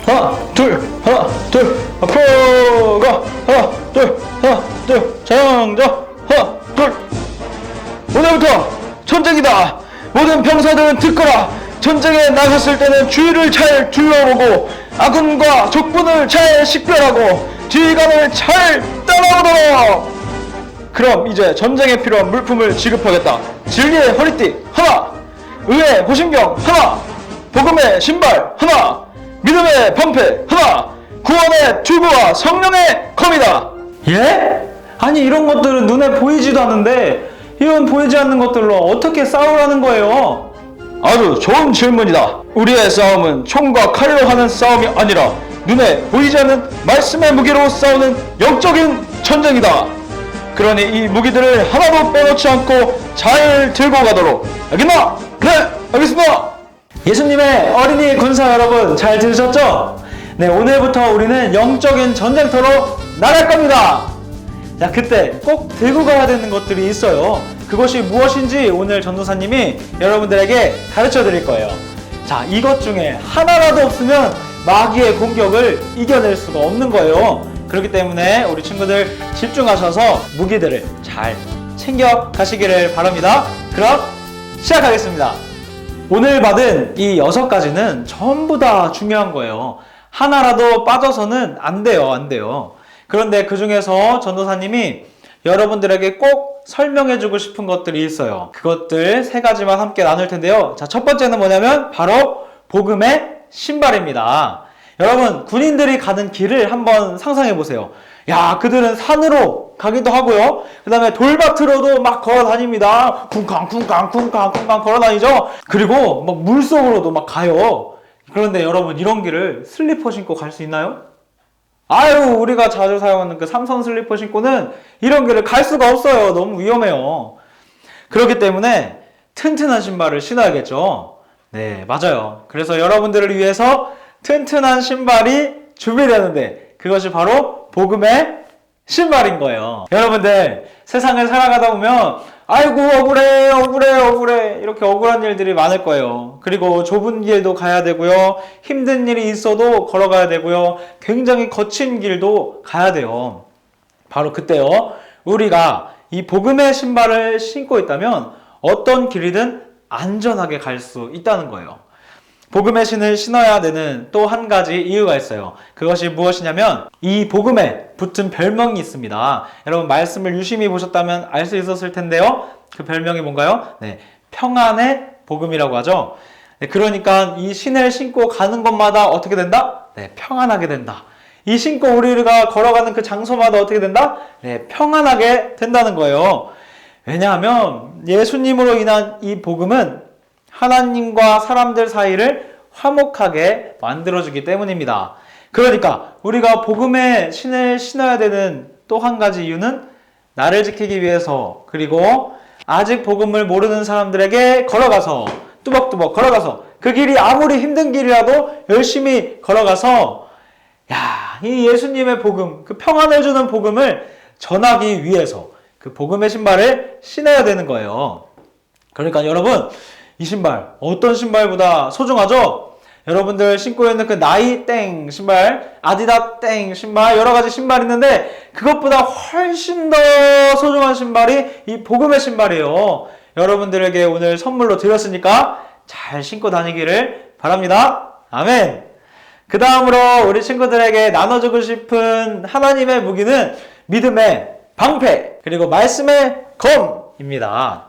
하나 둘 앞으로 가. 하나 둘 장자. 하나 둘. 오늘부터 전쟁이다. 모든 병사들은 듣거라. 전쟁에 나갔을 때는 주위를 잘 둘러보고 아군과 적군을 잘 식별하고 지휘관을 잘 따라오도록. 그럼 이제 전쟁에 필요한 물품을 지급하겠다. 진리의 허리띠 하나, 의의 호신경 하나, 복음의 신발 하나, 믿음의 방패 하나, 구원의 튜브와 성령의 검이다. 예? 아니 이런 것들은 눈에 보이지도 않는데 이런 보이지 않는 것들로 어떻게 싸우라는 거예요? 아주 좋은 질문이다. 우리의 싸움은 총과 칼로 하는 싸움이 아니라 눈에 보이지 않는 말씀의 무기로 싸우는 영적인 전쟁이다. 그러니 이 무기들을 하나도 빼놓지 않고 잘 들고 가도록. 알겠나? 네, 알겠습니다. 예수님의 어린이 군사 여러분 잘 들으셨죠? 네, 오늘부터 우리는 영적인 전쟁터로 나갈 겁니다. 자, 그때 꼭 들고 가야 되는 것들이 있어요. 그것이 무엇인지 오늘 전도사님이 여러분들에게 가르쳐 드릴 거예요. 자, 이것 중에 하나라도 없으면 마귀의 공격을 이겨낼 수가 없는 거예요. 그렇기 때문에 우리 친구들 집중하셔서 무기들을 잘 챙겨 가시기를 바랍니다. 그럼 시작하겠습니다. 오늘 받은 이 6가지는 전부 다 중요한 거예요. 하나라도 빠져서는 안 돼요. 그런데 그 중에서 전도사님이 여러분들에게 꼭 설명해주고 싶은 것들이 있어요. 그것들 3가지만 함께 나눌 텐데요. 자, 첫 번째는 뭐냐면 바로 복음의 신발입니다. 여러분, 군인들이 가는 길을 한번 상상해 보세요. 야, 그들은 산으로 가기도 하고요. 그 다음에 돌밭으로도 막 걸어 다닙니다. 쿵쾅 걸어 다니죠. 그리고 막 물속으로도 막 가요. 그런데 여러분, 이런 길을 슬리퍼 신고 갈 수 있나요? 아유, 우리가 자주 사용하는 그 삼선 슬리퍼 신고는 이런 길을 갈 수가 없어요. 너무 위험해요. 그렇기 때문에 튼튼한 신발을 신어야겠죠. 네, 맞아요. 그래서 여러분들을 위해서 튼튼한 신발이 준비되는데 그것이 바로 복음의 신발인 거예요. 여러분들, 세상을 살아가다 보면 아이고 억울해 이렇게 억울한 일들이 많을 거예요. 그리고 좁은 길도 가야 되고요, 힘든 일이 있어도 걸어가야 되고요, 굉장히 거친 길도 가야 돼요. 바로 그때요, 우리가 이 복음의 신발을 신고 있다면 어떤 길이든 안전하게 갈 수 있다는 거예요. 복음의 신을 신어야 되는 또 한 가지 이유가 있어요. 그것이 무엇이냐면 이 복음에 붙은 별명이 있습니다. 여러분, 말씀을 유심히 보셨다면 알 수 있었을 텐데요. 그 별명이 뭔가요? 네, 평안의 복음이라고 하죠. 네, 그러니까 이 신을 신고 가는 곳마다 어떻게 된다? 네, 평안하게 된다. 이 신고 우리가 걸어가는 그 장소마다 어떻게 된다? 네, 평안하게 된다는 거예요. 왜냐하면 예수님으로 인한 이 복음은 하나님과 사람들 사이를 화목하게 만들어주기 때문입니다. 그러니까 우리가 복음의 신을 신어야 되는 또 한 가지 이유는 나를 지키기 위해서, 그리고 아직 복음을 모르는 사람들에게 걸어가서, 뚜벅뚜벅 걸어가서, 그 길이 아무리 힘든 길이라도 열심히 걸어가서 이 예수님의 복음, 그 평안을 주는 복음을 전하기 위해서 그 복음의 신발을 신어야 되는 거예요. 그러니까 여러분, 이 신발 어떤 신발보다 소중하죠? 여러분들 신고 있는 그 나이 땡 신발, 아디다 땡 신발, 여러 가지 신발 있는데 그것보다 훨씬 더 소중한 신발이 이 복음의 신발이에요. 여러분들에게 오늘 선물로 드렸으니까 잘 신고 다니기를 바랍니다. 아멘. 그 다음으로 우리 친구들에게 나눠주고 싶은 하나님의 무기는 믿음의 방패, 그리고 말씀의 검입니다.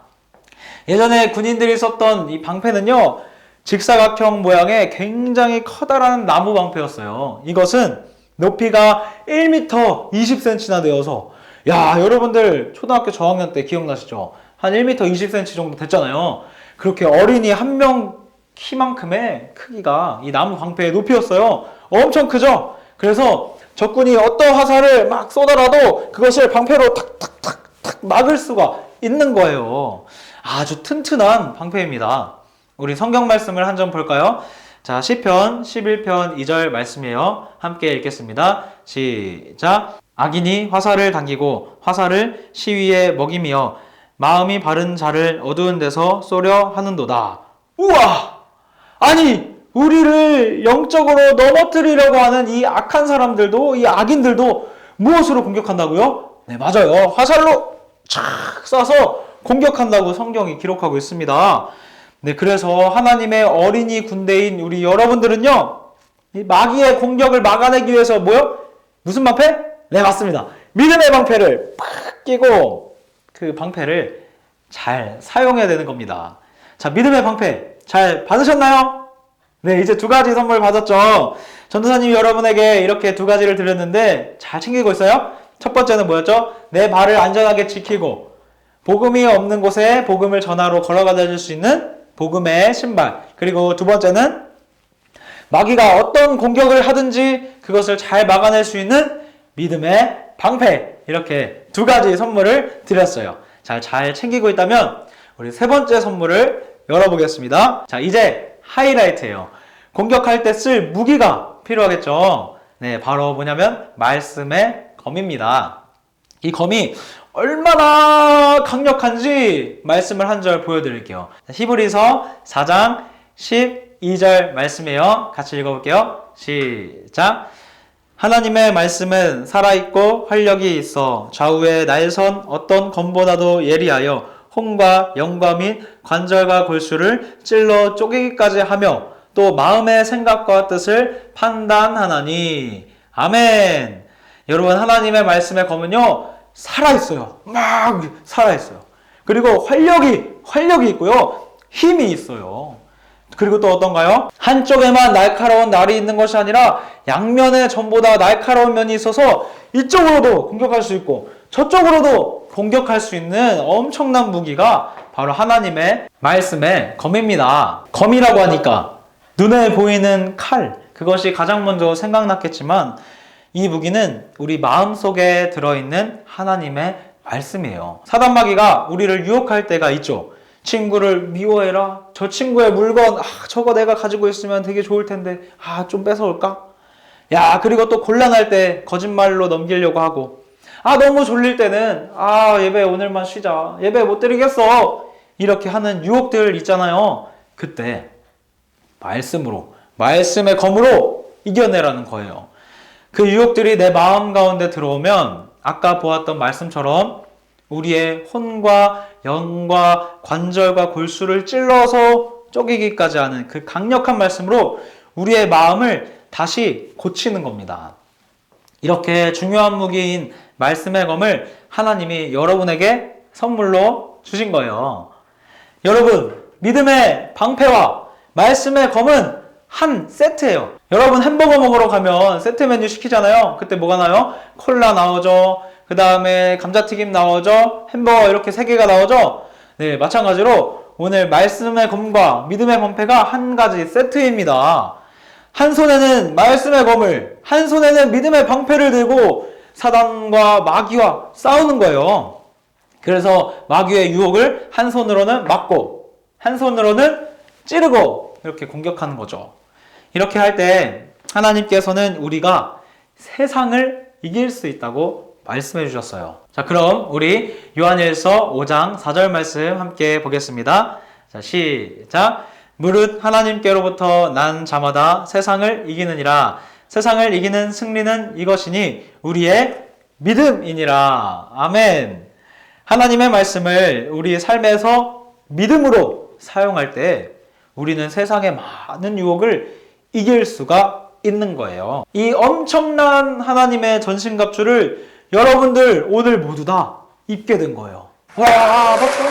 예전에 군인들이 썼던 이 방패는요, 직사각형 모양의 굉장히 커다란 나무 방패였어요. 이것은 높이가 1m 20cm나 되어서, 여러분들 초등학교 저학년 때 기억나시죠? 한 1m 20cm 정도 됐잖아요. 그렇게 어린이 한 명 키만큼의 크기가 이 나무 방패의 높이였어요. 엄청 크죠? 그래서 적군이 어떤 화살을 막 쏘더라도 그것을 방패로 탁탁탁탁 막을 수가 있는 거예요. 아주 튼튼한 방패입니다. 우리 성경 말씀을 한 점 볼까요? 자, 시편 11편 2절 말씀이에요. 함께 읽겠습니다. 시작. 악인이 화살을 당기고 화살을 시위에 먹이며 마음이 바른 자를 어두운 데서 쏘려 하는도다. 우와! 아니, 우리를 영적으로 넘어뜨리려고 하는 이 악한 사람들도, 이 악인들도 무엇으로 공격한다고요? 네, 맞아요. 화살로 촥 쏴서 공격한다고 성경이 기록하고 있습니다. 네, 그래서 하나님의 어린이 군대인 우리 여러분들은요, 이 마귀의 공격을 막아내기 위해서 뭐요? 무슨 방패? 네, 맞습니다. 믿음의 방패를 팍 끼고 그 방패를 잘 사용해야 되는 겁니다. 자, 믿음의 방패 잘 받으셨나요? 네, 이제 2가지 선물 받았죠. 전도사님이 여러분에게 이렇게 2가지를 드렸는데 잘 챙기고 있어요? 첫 번째는 뭐였죠? 내 발을 안전하게 지키고 복음이 없는 곳에 복음을 전하러 걸어가 다닐 수 있는 복음의 신발. 그리고 2번째는 마귀가 어떤 공격을 하든지 그것을 잘 막아낼 수 있는 믿음의 방패. 이렇게 2가지 선물을 드렸어요. 잘 챙기고 있다면 우리 3번째 선물을 열어보겠습니다. 자, 이제 하이라이트예요. 공격할 때 쓸 무기가 필요하겠죠. 네, 바로 뭐냐면 말씀의 검입니다. 이 검이 얼마나 강력한지 말씀을 한 절 보여드릴게요. 히브리서 4장 12절 말씀이에요. 같이 읽어볼게요. 시작. 하나님의 말씀은 살아있고 활력이 있어 좌우의 날선 어떤 검보다도 예리하여 혼과 영과 및 관절과 골수를 찔러 쪼개기까지 하며 또 마음의 생각과 뜻을 판단하나니. 아멘. 여러분, 하나님의 말씀의 검은요, 살아있어요. 막 살아있어요. 그리고 활력이 있고요, 힘이 있어요. 그리고 또 어떤가요? 한쪽에만 날카로운 날이 있는 것이 아니라 양면에 전부 다 날카로운 면이 있어서 이쪽으로도 공격할 수 있고 저쪽으로도 공격할 수 있는 엄청난 무기가 바로 하나님의 말씀의 검입니다. 검이라고 하니까 눈에 보이는 칼, 그것이 가장 먼저 생각났겠지만 이 무기는 우리 마음속에 들어있는 하나님의 말씀이에요. 사단 마귀가 우리를 유혹할 때가 있죠. 친구를 미워해라. 저 친구의 물건, 저거 내가 가지고 있으면 되게 좋을 텐데, 좀 뺏어올까? 야, 그리고 또 곤란할 때 거짓말로 넘기려고 하고, 너무 졸릴 때는, 예배 오늘만 쉬자. 예배 못 드리겠어. 이렇게 하는 유혹들 있잖아요. 그때 말씀의 검으로 이겨내라는 거예요. 그 유혹들이 내 마음 가운데 들어오면 아까 보았던 말씀처럼 우리의 혼과 영과 관절과 골수를 찔러서 쪼개기까지 하는 그 강력한 말씀으로 우리의 마음을 다시 고치는 겁니다. 이렇게 중요한 무기인 말씀의 검을 하나님이 여러분에게 선물로 주신 거예요. 여러분, 믿음의 방패와 말씀의 검은 한 세트예요. 여러분, 햄버거 먹으러 가면 세트 메뉴 시키잖아요. 그때 뭐가 나와요? 콜라 나오죠. 그 다음에 감자튀김 나오죠. 햄버거 이렇게 3개가 나오죠. 네, 마찬가지로 오늘 말씀의 검과 믿음의 방패가 한 가지 세트입니다. 한 손에는 말씀의 검을, 한 손에는 믿음의 방패를 들고 사단과 마귀와 싸우는 거예요. 그래서 마귀의 유혹을 한 손으로는 막고 한 손으로는 찌르고 이렇게 공격하는 거죠. 이렇게 할 때 하나님께서는 우리가 세상을 이길 수 있다고 말씀해 주셨어요. 자, 그럼 우리 요한일서 5장 4절 말씀 함께 보겠습니다. 자, 시작. 무릇 하나님께로부터 난 자마다 세상을 이기느니라. 세상을 이기는 승리는 이것이니 우리의 믿음이니라. 아멘. 하나님의 말씀을 우리 삶에서 믿음으로 사용할 때 우리는 세상의 많은 유혹을 이길 수가 있는 거예요. 이 엄청난 하나님의 전신갑주를 여러분들 오늘 모두 다 입게 된 거예요. 와, 박수!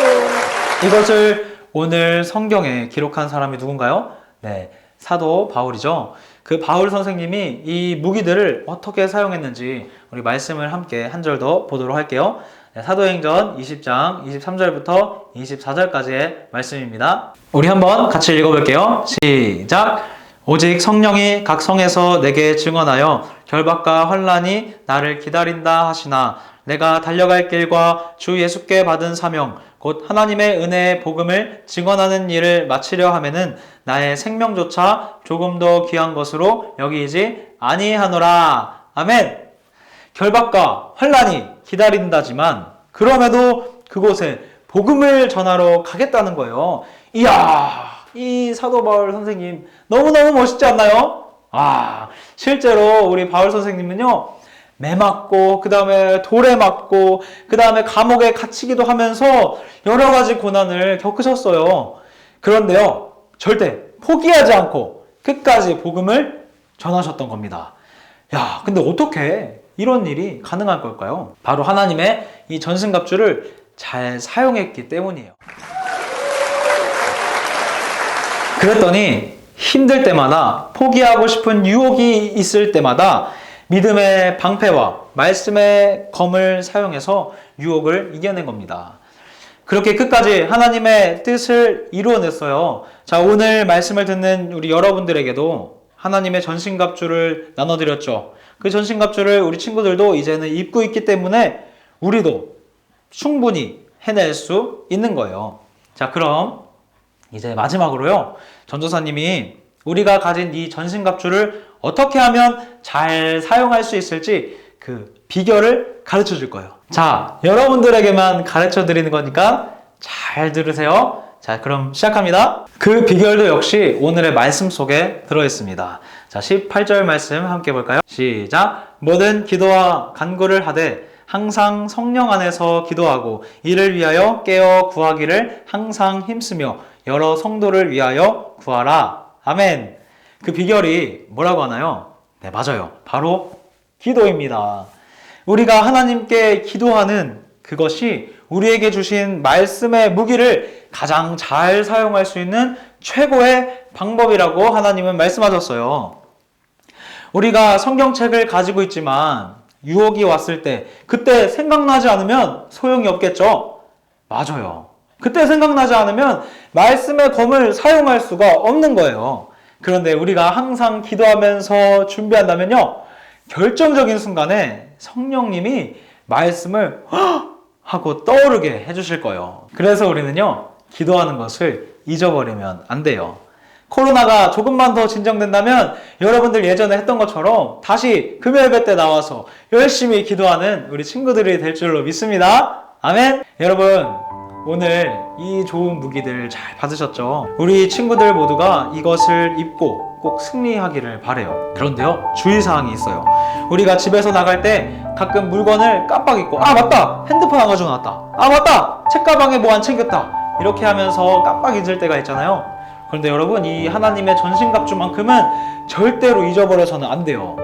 이것을 오늘 성경에 기록한 사람이 누군가요? 네, 사도 바울이죠. 그 바울 선생님이 이 무기들을 어떻게 사용했는지 우리 말씀을 함께 한 절 더 보도록 할게요. 네, 사도행전 20장 23절부터 24절까지의 말씀입니다. 우리 한번 같이 읽어볼게요. 시작! 오직 성령이 각 성에서 내게 증언하여 결박과 환난이 나를 기다린다 하시나 내가 달려갈 길과 주 예수께 받은 사명 곧 하나님의 은혜의 복음을 증언하는 일을 마치려 하면은 나의 생명조차 조금 더 귀한 것으로 여기지 아니하노라. 아멘. 결박과 환난이 기다린다지만 그럼에도 그곳에 복음을 전하러 가겠다는 거예요. 이야, 이 사도 바울 선생님 너무너무 멋있지 않나요? 실제로 우리 바울 선생님은요, 매 맞고, 그 다음에 돌에 맞고, 그 다음에 감옥에 갇히기도 하면서 여러 가지 고난을 겪으셨어요. 그런데요, 절대 포기하지 않고 끝까지 복음을 전하셨던 겁니다. 야, 근데 어떻게 이런 일이 가능할 걸까요? 바로 하나님의 이 전승갑주를 잘 사용했기 때문이에요. 그랬더니 힘들 때마다, 포기하고 싶은 유혹이 있을 때마다 믿음의 방패와 말씀의 검을 사용해서 유혹을 이겨낸 겁니다. 그렇게 끝까지 하나님의 뜻을 이루어냈어요. 자, 오늘 말씀을 듣는 우리 여러분들에게도 하나님의 전신갑주를 나눠드렸죠. 그 전신갑주를 우리 친구들도 이제는 입고 있기 때문에 우리도 충분히 해낼 수 있는 거예요. 자, 그럼 이제 마지막으로요, 전도사님이 우리가 가진 이 전신갑주를 어떻게 하면 잘 사용할 수 있을지 그 비결을 가르쳐 줄 거예요. 자, 여러분들에게만 가르쳐 드리는 거니까 잘 들으세요. 자, 그럼 시작합니다. 그 비결도 역시 오늘의 말씀 속에 들어 있습니다. 자, 18절 말씀 함께 볼까요? 시작! 모든 기도와 간구를 하되 항상 성령 안에서 기도하고 이를 위하여 깨어 구하기를 항상 힘쓰며 여러 성도를 위하여 구하라. 아멘. 그 비결이 뭐라고 하나요? 네, 맞아요. 바로 기도입니다. 우리가 하나님께 기도하는 그것이 우리에게 주신 말씀의 무기를 가장 잘 사용할 수 있는 최고의 방법이라고 하나님은 말씀하셨어요. 우리가 성경책을 가지고 있지만 유혹이 왔을 때 그때 생각나지 않으면 소용이 없겠죠? 맞아요. 그때 생각나지 않으면 말씀의 검을 사용할 수가 없는 거예요. 그런데 우리가 항상 기도하면서 준비한다면요, 결정적인 순간에 성령님이 말씀을 하고 떠오르게 해주실 거예요. 그래서 우리는요, 기도하는 것을 잊어버리면 안 돼요. 코로나가 조금만 더 진정된다면 여러분들 예전에 했던 것처럼 다시 금요예배 때 나와서 열심히 기도하는 우리 친구들이 될 줄로 믿습니다. 아멘. 여러분, 오늘 이 좋은 무기들 잘 받으셨죠? 우리 친구들 모두가 이것을 입고 꼭 승리하기를 바래요. 그런데요, 주의사항이 있어요. 우리가 집에서 나갈 때 가끔 물건을 깜빡 잊고, 맞다! 핸드폰 안 가지고 나왔다. 맞다! 책가방에 뭐 안 챙겼다. 이렇게 하면서 깜빡 잊을 때가 있잖아요. 그런데 여러분, 이 하나님의 전신갑주만큼은 절대로 잊어버려서는 안 돼요.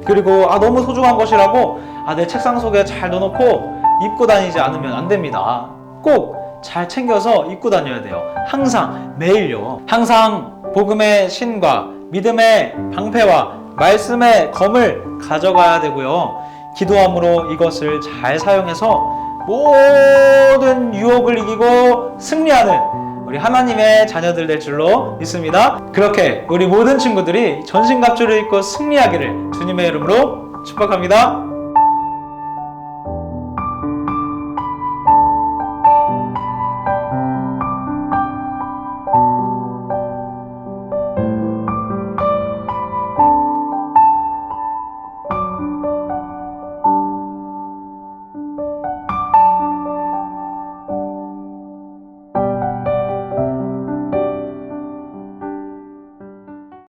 그리고 너무 소중한 것이라고 내 책상 속에 잘 넣어놓고 입고 다니지 않으면 안 됩니다. 꼭 잘 챙겨서 입고 다녀야 돼요. 항상, 매일요. 항상 복음의 신과 믿음의 방패와 말씀의 검을 가져가야 되고요. 기도함으로 이것을 잘 사용해서 모든 유혹을 이기고 승리하는 우리 하나님의 자녀들 될 줄로 믿습니다. 그렇게 우리 모든 친구들이 전신갑주를 입고 승리하기를 주님의 이름으로 축복합니다.